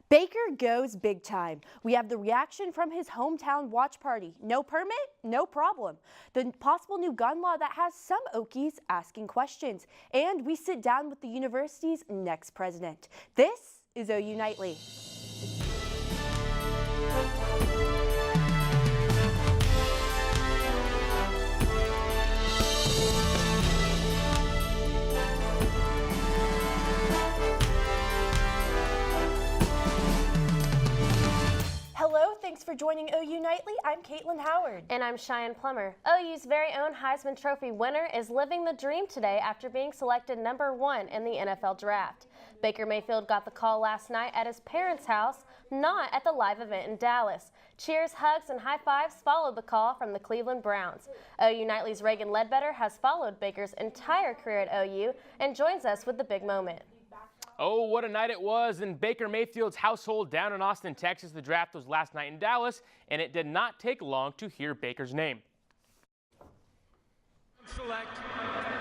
Baker goes big time. We have the reaction from his hometown watch party. No permit? No problem. The possible new gun law that has some Okies asking questions. And we sit down with the university's next president. This is OU Nightly. Hello, thanks for joining OU Nightly. I'm Katelyn Howard. And I'm Cheyenne Plummer. OU's very own Heisman Trophy winner is living the dream today after being selected #1 in the NFL Draft. Baker Mayfield got the call last night at his parents' house, not at the live event in Dallas. Cheers, hugs, and high fives followed the call from the Cleveland Browns. OU Nightly's Reagan Ledbetter has followed Baker's entire career at OU and joins us with the big moment. Oh, what a night it was in Baker Mayfield's household down in Austin, Texas. The draft was last night in Dallas, and it did not take long to hear Baker's name. Select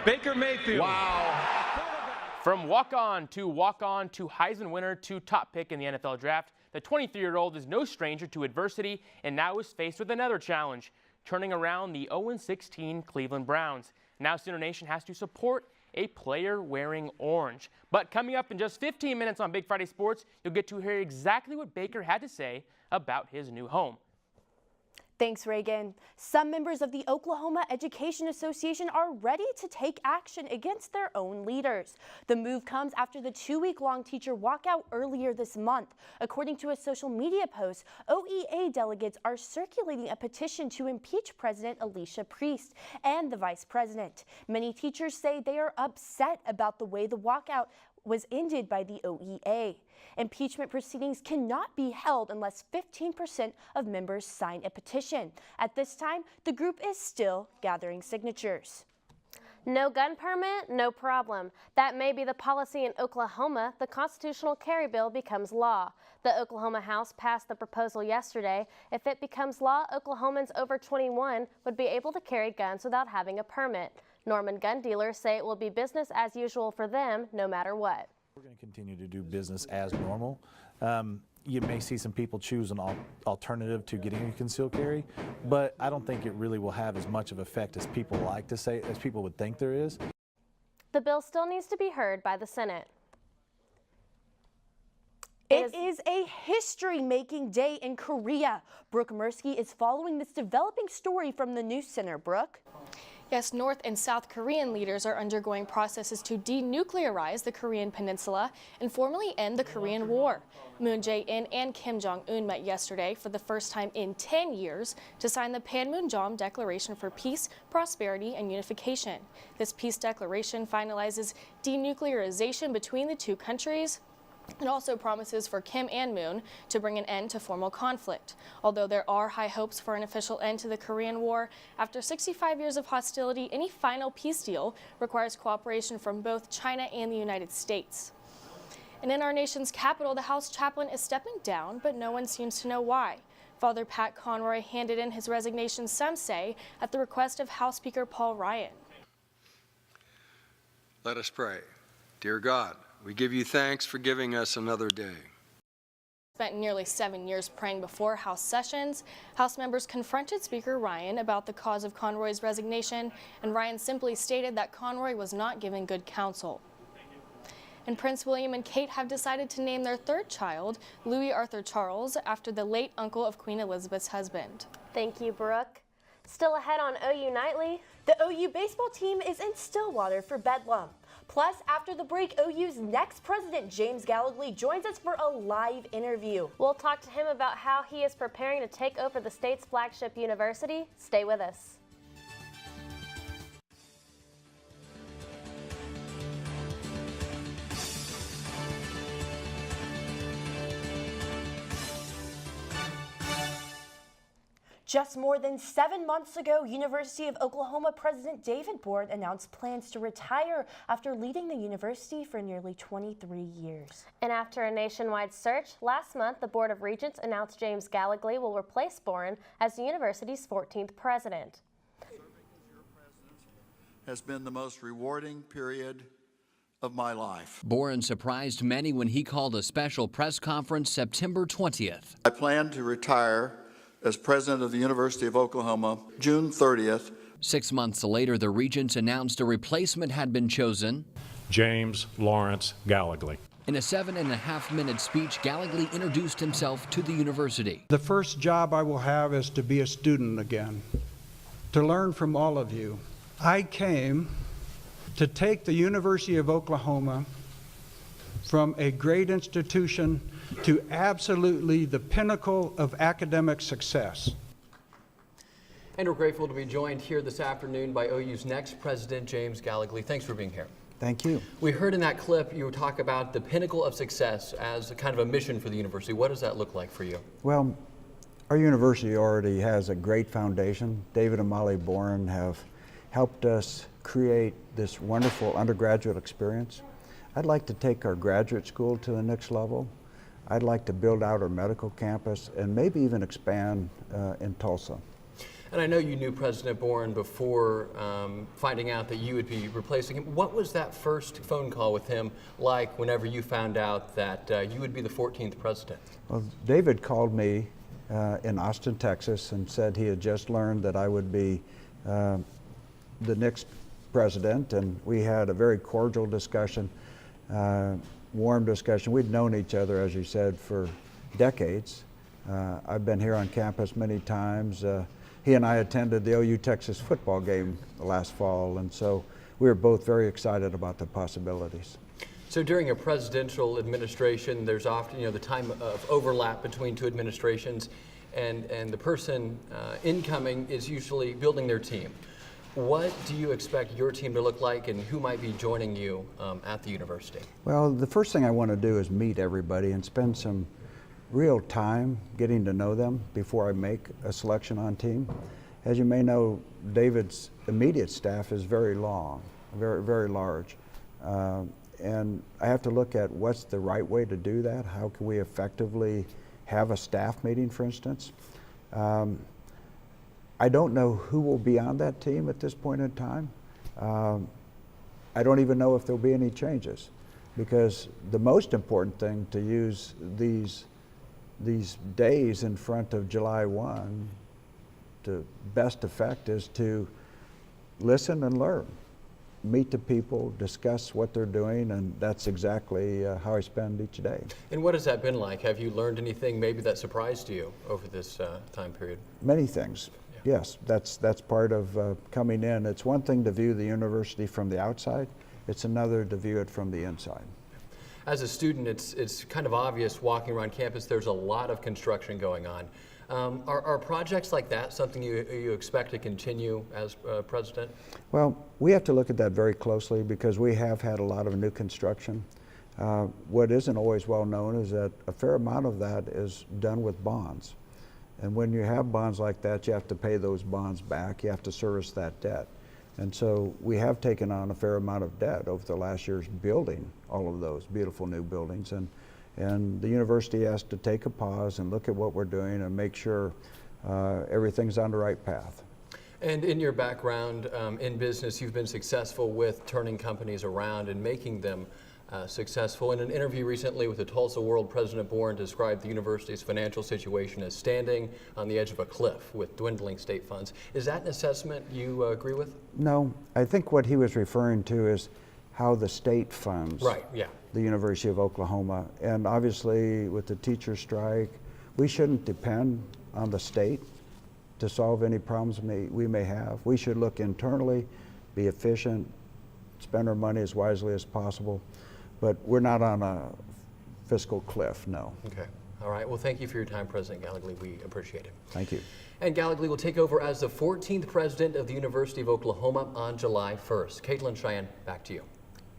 Baker Mayfield. Wow. From walk-on to Heisman winner to top pick in the NFL draft, the 23-year-old is no stranger to adversity and now is faced with another challenge, turning around the 0-16 Cleveland Browns. Now Sooner Nation has to support a player wearing orange. But coming up in just 15 minutes on Big Friday Sports, you'll get to hear exactly what Baker had to say about his new home. Thanks, Reagan. Some members of the Oklahoma Education Association are ready to take action against their own leaders. The move comes after the 2-week-long teacher walkout earlier this month. According to a social media post, OEA delegates are circulating a petition to impeach President Alicia Priest and the vice president. Many teachers say they are upset about the way the walkout was ended by the OEA. Impeachment proceedings cannot be held unless 15% of members sign a petition. At this time, the group is still gathering signatures. No gun permit? No problem. That may be the policy in Oklahoma. The constitutional carry bill becomes law. The Oklahoma House passed the proposal yesterday. If it becomes law, Oklahomans over 21 would be able to carry guns without having a permit. Norman gun dealers say it will be business as usual for them no matter what. We're going to continue to do business as normal. You may see some people choose an alternative to getting a concealed carry, but I don't think it really will have as much of effect as people like to say, as people would think there is. The bill still needs to be heard by the Senate. It is a history-making day in Korea. Brooke Murski is following this developing story from the News Center. Brooke? Yes, North and South Korean leaders are undergoing processes to denuclearize the Korean peninsula and formally end the Korean War. Moon Jae-in and Kim Jong-un met yesterday for the first time in 10 years to sign the Panmunjom Declaration for Peace, Prosperity, and Unification. This peace declaration finalizes denuclearization between the two countries. It also promises for Kim and Moon to bring an end to formal conflict. Although there are high hopes for an official end to the Korean War, after 65 years of hostility, any final peace deal requires cooperation from both China and the United States. And in our nation's capital, the House chaplain is stepping down, but no one seems to know why. Father Pat Conroy handed in his resignation, some say, at the request of House Speaker Paul Ryan. Let us pray. Dear God, we give you thanks for giving us another day. Spent nearly 7 years praying before House sessions. House members confronted Speaker Ryan about the cause of Conroy's resignation, and Ryan simply stated that Conroy was not given good counsel. And Prince William and Kate have decided to name their third child, Louis Arthur Charles, after the late uncle of Queen Elizabeth's husband. Thank you, Brooke. Still ahead on OU Nightly. The OU baseball team is in Stillwater for Bedlam. Plus, after the break, OU's next president, James Gallagly, joins us for a live interview. We'll talk to him about how he is preparing to take over the state's flagship university. Stay with us. Just more than 7 months ago, University of Oklahoma President David Board announced plans to retire after leading the university for nearly 23 years. And after a nationwide search, last month the Board of Regents announced James Gallagly will replace Boren as the university's 14th president. Serving as your president has been the most rewarding period of my life. Boren surprised many when he called a special press conference September 20th. I plan to retire as president of the University of Oklahoma June 30th. 6 months later, the regents announced a replacement had been chosen. James Lawrence Gallagly. In a 7.5-minute speech, Gallagly introduced himself to the university. The first job I will have is to be a student again, to learn from all of you. I came to take the University of Oklahoma from a great institution to absolutely the pinnacle of academic success. And we're grateful to be joined here this afternoon by OU's next president, James Gallagly. Thanks for being here. Thank you. We heard in that clip you talk about the pinnacle of success as a kind of a mission for the university. What does that look like for you? Well, our university already has a great foundation. David and Molly Boren have helped us create this wonderful undergraduate experience. I'd like to take our graduate school to the next level. I'd like to build out our medical campus and maybe even expand in Tulsa. And I know you knew President Boren before finding out that you would be replacing him. What was that first phone call with him like whenever you found out that you would be the 14th president? Well, David called me in Austin, Texas, and said he had just learned that I would be the next president, and we had a very cordial discussion, warm discussion. We'd known each other, as you said, for decades. I've been here on campus many times. He and I attended the OU Texas football game last fall, and so we were both very excited about the possibilities. So during a presidential administration, there's often, the time of overlap between two administrations, and the person incoming is usually building their team. What do you expect your team to look like, and who might be joining you at the university? Well, the first thing I want to do is meet everybody and spend some real time getting to know them before I make a selection on team. As you may know, David's immediate staff is very long, very large. And I have to look at what's the right way to do that. How can we effectively have a staff meeting, for instance? I don't know who will be on that team at this point in time. I don't even know if there'll be any changes, because the most important thing to use these days in front of July 1 to best effect is to listen and learn. Meet the people, discuss what they're doing, and that's exactly how I spend each day. And what has that been like? Have you learned anything maybe that surprised you over this time period? Many things. Yeah. Yes, that's part of coming in. It's one thing to view the university from the outside. It's another to view it from the inside. As a student, it's kind of obvious walking around campus, there's a lot of construction going on. Are projects like that something you expect to continue as president? Well, we have to look at that very closely because we have had a lot of new construction. What isn't always well known is that a fair amount of that is done with bonds. And when you have bonds like that, you have to pay those bonds back. You have to service that debt. And so we have taken on a fair amount of debt over the last years building all of those beautiful new buildings. And the university has to take a pause and look at what we're doing and make sure everything's on the right path. And in your background in business, you've been successful with turning companies around and making them successful. In an interview recently with the Tulsa World, President Boren described the university's financial situation as standing on the edge of a cliff with dwindling state funds. Is that an assessment you agree with? No, I think what he was referring to is how the state funds the University of Oklahoma. And obviously with the teacher strike, we shouldn't depend on the state to solve any problems we may have. We should look internally, be efficient, spend our money as wisely as possible. But we're not on a fiscal cliff, no. Okay. All right. Well, thank you for your time, President Gallagly. We appreciate it. Thank you. And Gallagly will take over as the 14th president of the University of Oklahoma on July 1st. Katelyn, Cheyenne, back to you.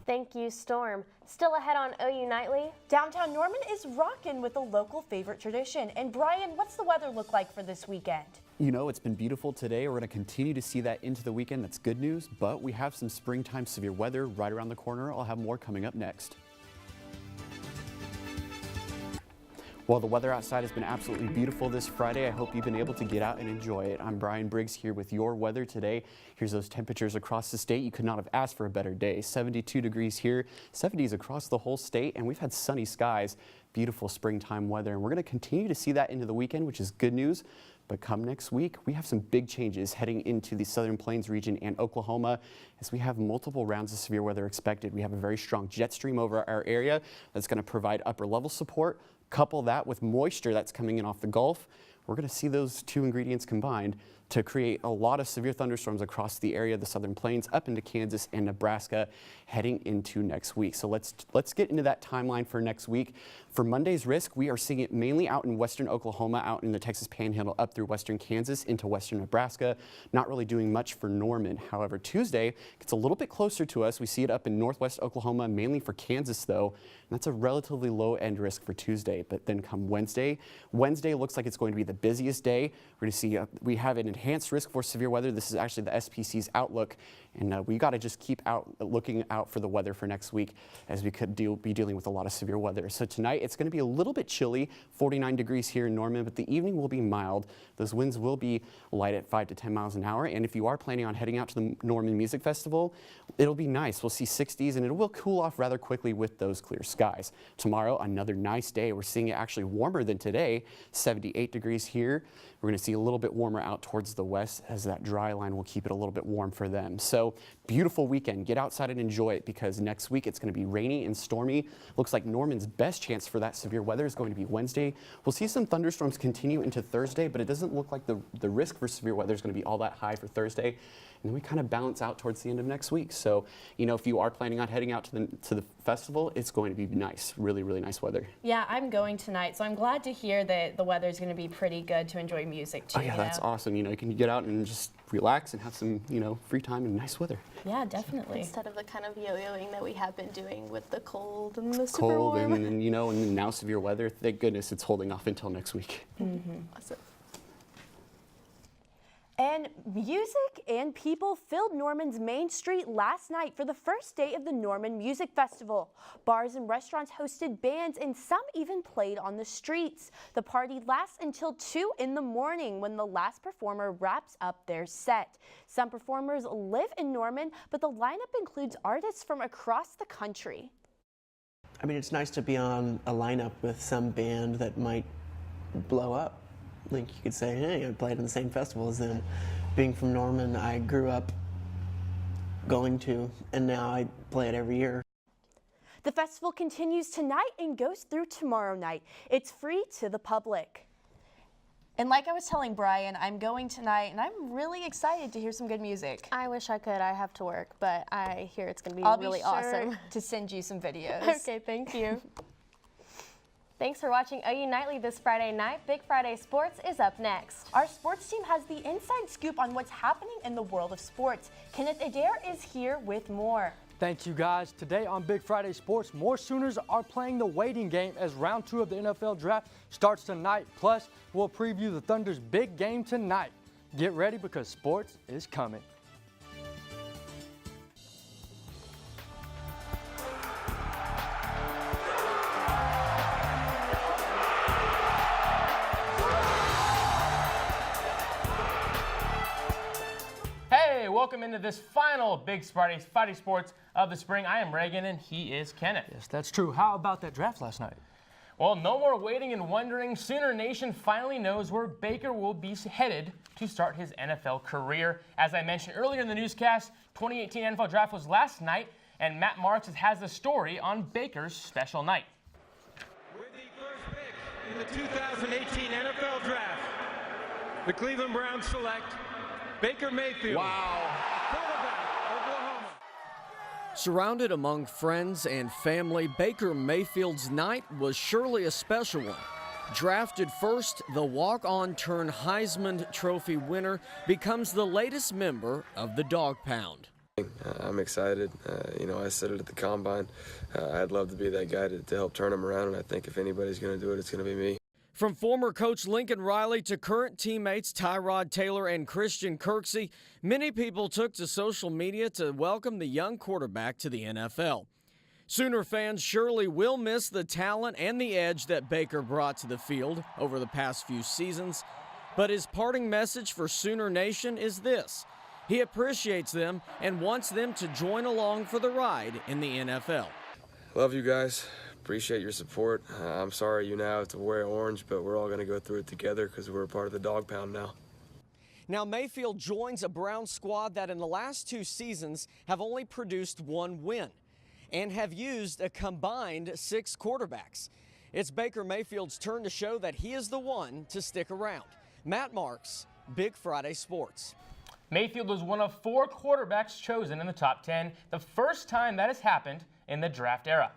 Thank you, Storme. Still ahead on OU Nightly. Downtown Norman is rocking with a local favorite tradition. And Brian, what's the weather look like for this weekend? You know, it's been beautiful today. We're going to continue to see that into the weekend. That's good news, but we have some springtime severe weather right around the corner. I'll have more coming up next. Well, the weather outside has been absolutely beautiful this Friday. I hope you've been able to get out and enjoy it. I'm Briggs here with your weather today. Here's those temperatures across the state. You could not have asked for a better day. 72 degrees here, 70s across the whole state, and we've had sunny skies, beautiful springtime weather, and we're going to continue to see that into the weekend, which is good news. But come next week, we have some big changes heading into the Southern Plains region and Oklahoma as we have multiple rounds of severe weather expected. We have a very strong jet stream over our area that's going to provide upper level support. Couple that with moisture that's coming in off the Gulf. We're going to see those two ingredients combined to create a lot of severe thunderstorms across the area of the Southern Plains up into Kansas and Nebraska heading into next week. So let's get into that timeline for next week. For Monday's risk, we are seeing it mainly out in western Oklahoma, out in the Texas Panhandle, up through western Kansas into western Nebraska. Not really doing much for Norman. However, Tuesday gets a little bit closer to us. We see it up in northwest Oklahoma, mainly for Kansas though. And that's a relatively low end risk for Tuesday. But then come Wednesday looks like it's going to be the busiest day. We're going to see we have an enhanced risk for severe weather. This is actually the SPC's outlook. And we got to just keep looking out for the weather for next week, as we could be dealing with a lot of severe weather. So tonight it's going to be a little bit chilly, 49 degrees here in Norman, but the evening will be mild. Those winds will be light at 5 to 10 miles an hour. And if you are planning on heading out to the Norman Music Festival, it'll be nice. We'll see 60s and it will cool off rather quickly with those clear skies. Tomorrow, another nice day. We're seeing it actually warmer than today, 78 degrees here. We're going to see a little bit warmer out towards the west, as that dry line will keep it a little bit warm for them. So beautiful weekend. Get outside and enjoy it, because next week it's going to be rainy and stormy. Looks like Norman's best chance for that severe weather is going to be Wednesday. We'll see some thunderstorms continue into Thursday, but it doesn't look like the risk for severe weather is going to be all that high for Thursday. And then we kind of balance out towards the end of next week. So, you know, if you are planning on heading out to the festival, it's going to be nice, really, really nice weather. Yeah, I'm going tonight, so I'm glad to hear that the weather's going to be pretty good to enjoy music too. Oh yeah, that's awesome. You know, you can get out and just relax and have some, you know, free time and nice weather. Yeah, definitely. Instead of the kind of yo-yoing that we have been doing with the cold and the super warm. And you know, and now severe weather. Thank goodness it's holding off until next week. Mm-hmm. Awesome. And music and people filled Norman's main street last night for the first day of the Norman Music Festival. Bars and restaurants hosted bands, and some even played on the streets. The party lasts until 2 in the morning, when the last performer wraps up their set. Some performers live in Norman, but the lineup includes artists from across the country. I mean, it's nice to be on a lineup with some band that might blow up. Like, you could say, hey, I played in the same festival as them. Being from Norman, I grew up going to, and now I play it every year. The festival continues tonight and goes through tomorrow night. It's free to the public. And like I was telling Brian, I'm going tonight, and I'm really excited to hear some good music. I wish I could. I have to work, but I hear it's going to be really awesome. To send you some videos. Okay, thank you. Thanks for watching OU Nightly this Friday night. Big Friday Sports is up next. Our sports team has the inside scoop on what's happening in the world of sports. Kenneth Adair is here with more. Thank you, guys. Today on Big Friday Sports, more Sooners are playing the waiting game as round 2 of the NFL Draft starts tonight. Plus, we'll preview the Thunder's big game tonight. Get ready, because sports is coming. Welcome into this final Big Friday Sports of the spring. I am Reagan and he is Kenneth. Yes, that's true. How about that draft last night? Well, no more waiting and wondering. Sooner Nation finally knows where Baker will be headed to start his NFL career. As I mentioned earlier in the newscast, 2018 NFL Draft was last night, and Matt Marks has the story on Baker's special night. With the first pick in the 2018 NFL Draft, the Cleveland Browns select Baker Mayfield. Wow. Quarterback, Oklahoma. Surrounded among friends and family, Baker Mayfield's night was surely a special one. Drafted first, the walk-on turned Heisman Trophy winner becomes the latest member of the Dog Pound. I'm excited. You know, I said it at the Combine. I'd love to be that guy to help turn him around, and I think if anybody's going to do it, it's going to be me. From former coach Lincoln Riley to current teammates Tyrod Taylor and Christian Kirksey, many people took to social media to welcome the young quarterback to the NFL. Sooner fans surely will miss the talent and the edge that Baker brought to the field over the past few seasons, but his parting message for Sooner Nation is this: he appreciates them and wants them to join along for the ride in the NFL. Love you guys. Appreciate your support. I'm sorry you now have to wear orange, but we're all going to go through it together because we're a part of the dog pound now. Now Mayfield joins a Browns squad that in the last 2 seasons have only produced 1 win and have used a combined 6 quarterbacks. It's Baker Mayfield's turn to show that he is the one to stick around. Matt Marks, Big Friday Sports. Mayfield was one of 4 quarterbacks chosen in the top 10, the first time that has happened in the draft era.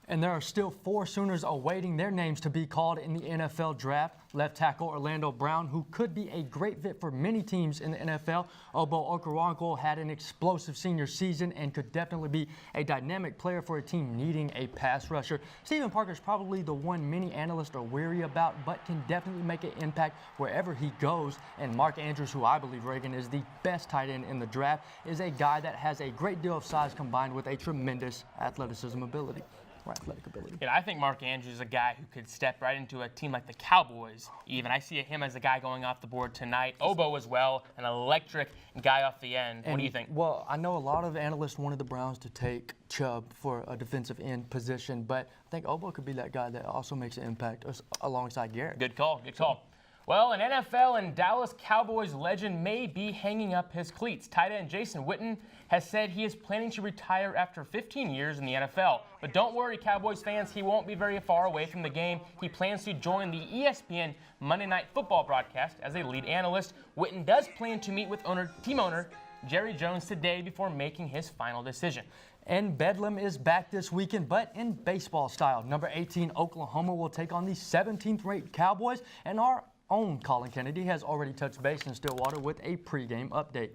And there are still 4 Sooners awaiting their names to be called in the NFL draft. Left tackle Orlando Brown, who could be a great fit for many teams in the NFL. Obo Okoronkwo had an explosive senior season and could definitely be a dynamic player for a team needing a pass rusher. Steven Parker is probably the one many analysts are weary about, but can definitely make an impact wherever he goes. And Mark Andrews, who I believe, Reagan, is the best tight end in the draft, is a guy that has a great deal of size combined with a tremendous athletic ability. Yeah, I think Mark Andrews is a guy who could step right into a team like the Cowboys even. I see him as a guy going off the board tonight. Obo as well, an electric guy off the end. What do you think? Well, I know a lot of analysts wanted the Browns to take Chubb for a defensive end position, but I think Obo could be that guy that also makes an impact alongside Garrett. Good call, good call. Well, an NFL and Dallas Cowboys legend may be hanging up his cleats. Tight end Jason Witten has said he is planning to retire after 15 years in the NFL. But don't worry, Cowboys fans, he won't be very far away from the game. He plans to join the ESPN Monday Night Football broadcast as a lead analyst. Witten does plan to meet with team owner Jerry Jones today before making his final decision. And Bedlam is back this weekend, but in baseball style. Number 18, Oklahoma will take on the 17th-ranked Cowboys, and our own Collin Kennedy has already touched base in Stillwater with a pregame update.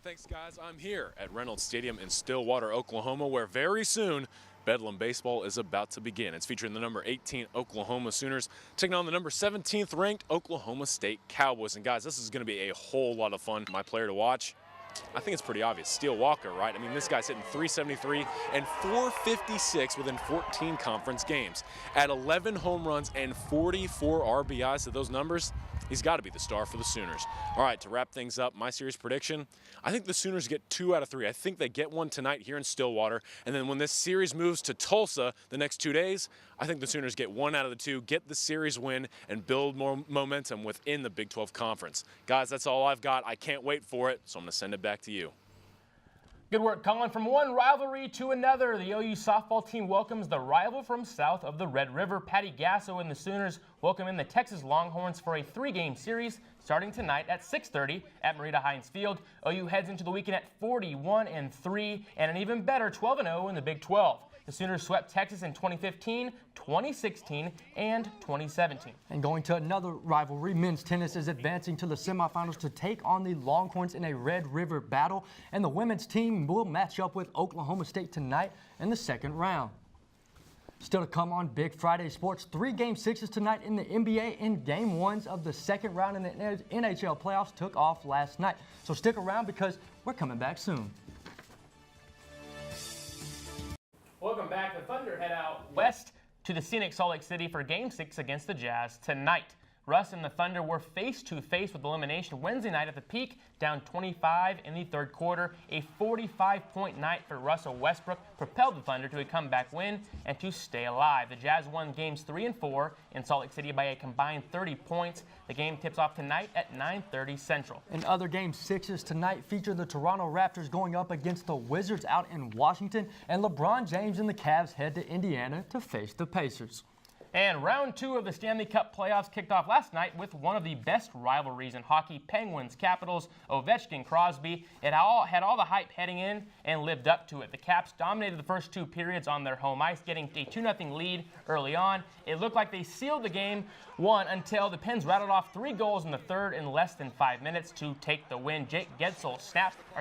Thanks, guys. I'm here at Reynolds Stadium in Stillwater, Oklahoma, where very soon Bedlam baseball is about to begin. It's featuring the number 18 Oklahoma Sooners taking on the number 17th ranked Oklahoma State Cowboys. And guys, this is going to be a whole lot of fun. My player to watch, I think it's pretty obvious. Steele Walker, right? I mean, this guy's hitting .373 and .456 within 14 conference games. At 11 home runs and 44 RBIs to those numbers, he's got to be the star for the Sooners. All right, to wrap things up, my series prediction, I think the Sooners get 2 out of 3. I think they get one tonight here in Stillwater, and then when this series moves to Tulsa the next 2 days, I think the Sooners get 1 out of the 2, get the series win, and build more momentum within the Big 12 Conference. Guys, that's all I've got. I can't wait for it, so I'm going to send it back to you. Good work, Collin. From one rivalry to another, the OU softball team welcomes the rival from south of the Red River. Patty Gasso and the Sooners welcome in the Texas Longhorns for a 3-game series starting tonight at 6:30 at Marita Hines Field. OU heads into the weekend at 41-3 and an even better 12-0 in the Big 12. The Sooners swept Texas in 2015, 2016, and 2017. And going to another rivalry, men's tennis is advancing to the semifinals to take on the Longhorns in a Red River battle. And the women's team will match up with Oklahoma State tonight in the second round. Still to come on Big Friday Sports, 3 Game 6s tonight in the NBA, and Game 1s of the second round in the NHL playoffs took off last night. So stick around because we're coming back soon. Welcome back. The Thunder head out west to the scenic Salt Lake City for Game 6 against the Jazz tonight. Russ and the Thunder were face-to-face with elimination Wednesday night at the Peak, down 25 in the third quarter. A 45-point night for Russell Westbrook propelled the Thunder to a comeback win and to stay alive. The Jazz won games 3 and 4 in Salt Lake City by a combined 30 points. The game tips off tonight at 9:30 Central. And other Game 6s tonight feature the Toronto Raptors going up against the Wizards out in Washington, and LeBron James and the Cavs head to Indiana to face the Pacers. And round 2 of the Stanley Cup playoffs kicked off last night with one of the best rivalries in hockey, Penguins-Capitals, Ovechkin-Crosby. It had all the hype heading in and lived up to it. The Caps dominated the first 2 periods on their home ice, getting a 2-0 lead early on. It looked like they sealed the game 1 until the Pens rattled off 3 goals in the third in less than 5 minutes to take the win. Jake Getsel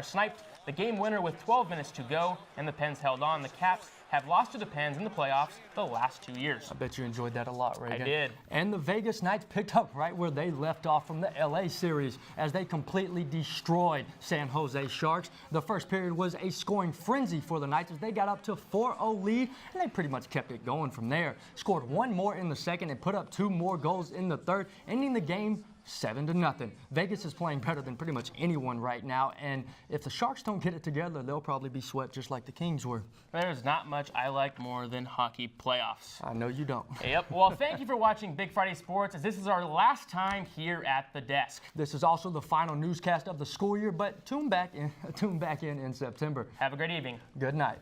sniped the game winner with 12 minutes to go, and the Pens held on. The Caps have lost to the Pens in the playoffs the last 2 years. I bet you enjoyed that a lot, Reagan. I did. And the Vegas Knights picked up right where they left off from the LA series as they completely destroyed San Jose Sharks. The first period was a scoring frenzy for the Knights as they got up to 4-0 lead, and they pretty much kept it going from there. Scored one more in the second and put up 2 more goals in the third, ending the game 7-0. Vegas is playing better than pretty much anyone right now, and if the Sharks don't get it together, they'll probably be swept just like the Kings were. There's not much I like more than hockey playoffs. I know you don't. Yep. Well, thank you for watching Big Friday Sports, as this is our last time here at the desk. This is also the final newscast of the school year, but tune back in in September. Have a great evening. Good night.